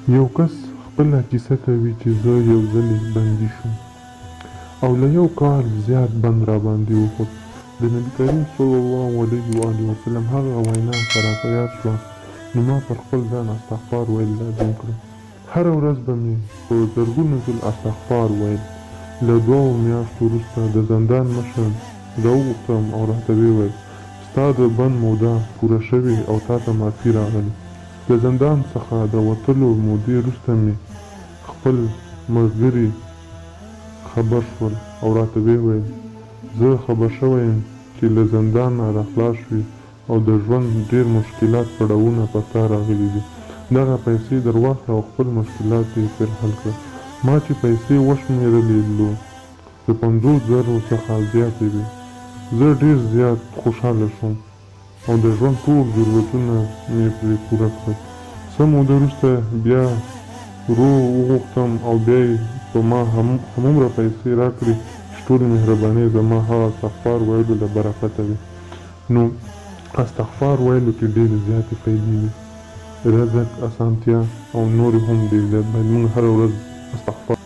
یو کس خپله کیسه کوي چې زه یو ځلې بندي شوم او له یو کال زیات بند راباندې وخوت. د نبي کریم صلی الله علیه وسلم هغه وینا چې راته یاد شوه، نو ما پر خپل ځان استغفار ویل لازم کړل. هره ورځ به مې په زرګونو ځل استغفار ویل. له 2 میاشتو وروسته د زندان مشر راوغوښتم او راته ویې ویل ستا د بند موده پوره شوې او تا ته معافي راغلې. د زندان څخه د وتلو مودې وروسته مې خپل ملګري خبر شول او راته ویې ویل زه خبر شوی یم چې له زندان نه راخلاص شوې او د ژوند ډېر مشکلات پړاوونه پر تا راغلي دي. دغه پیسې در واخله او خپل مشکلات یې پرې حل کړه. ما چې پیسې وشمېرلې نو د 50,000 څخه زیاتې وې. زه ډېر زیات خوشحاله شوم او د ژوند ټول ضرورتونه مې پرې پوره کړل. څه موده وروسته بیا ورو وغوښتم او بیا یې په ما همومره پیسې راکړې چې ټولې مهربانۍ زما هغه استغفار ویلو له برکته وي. نو استغفار ویلو کې ډېرې زیاتې فایدې دي، رزق، اسانتیا او نورې هم ډېر زیات باید موږ هره ورځ استغفار